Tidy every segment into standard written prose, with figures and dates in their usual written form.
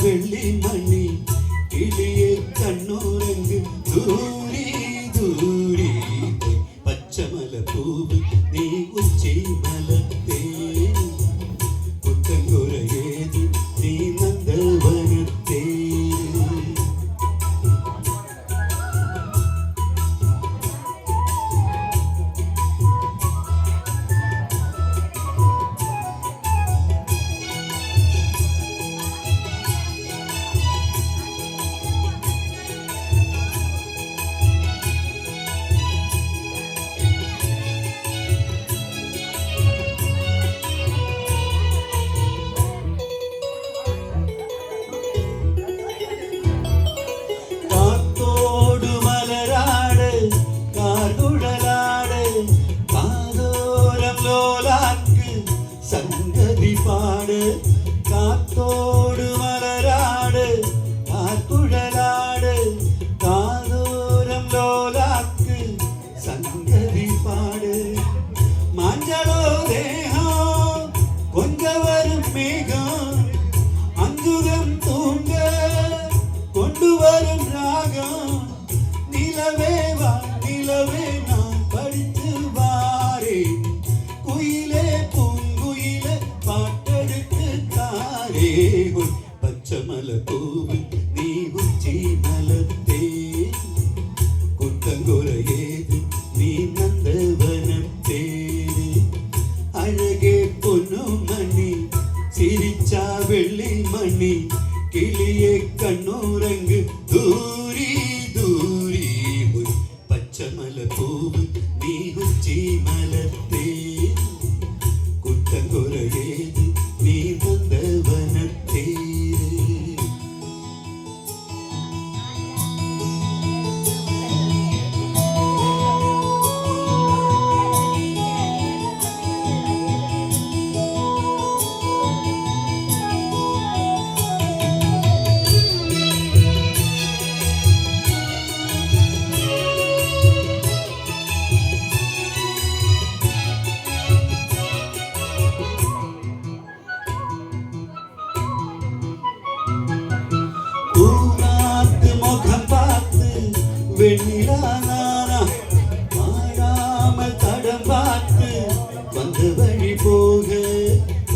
வெள்ளி மணி கிளியே கண்ணூரங்கு தூரி தூரி பச்சமல பூவு நீ உச்சி மலத்தே புத்தங்குறையேது நீ நந்தவனத்தே சங்கதி பாடு காத்தோடு மலராடு காற்குழலாடு காதோரம் லோலாக்கு சங்கதி பாடு மஞ்சளோ தேகம் கொஞ்ச வரும் மேகம் அங்குகம் தூங்க கொண்டு வரும் ராகம் நிலவே வா நிலவே நான் படித்து வாரே குயிலே பச்சமல பூவு நீ உச்சி மலத்தே குத்தங்குறையேது நீ நந்தவனத்தே அழகே பொண்ணு மணி சிரிச்சா வெள்ளி மணி கிளியே கண்ணூரங்கு தூரி தூரி பச்சமல பூவு நீ உச்சி மலத்தே குத்தங்குறையேது நீ நந்தவனத்தே வெண்ணிலா நானா மாறாமல் தடம் பார்த்து வந்த வழி போக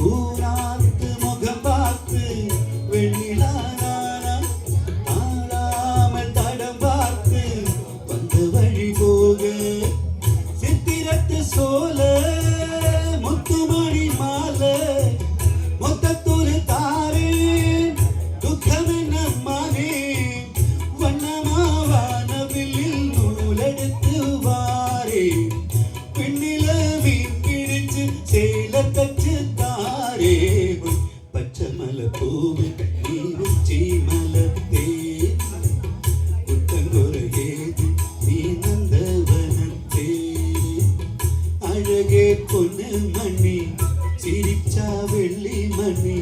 ஊராத்து முகம் பார்த்து வெண்ணிலா நானா மாறாமல் தடம் பார்த்து வந்த வழி போக சித்திரத்து சோல முத்துமணி மாலை மொத்தத்தூர் தாரே துக்கம் என்ன மானே பச்சமல பூவு நீ உச்சி மலத்தே புத்தங்குறையேது நீ நந்தவனத்தே அழகே பொண்ணு மணி சிரிச்சா வெள்ளி மணி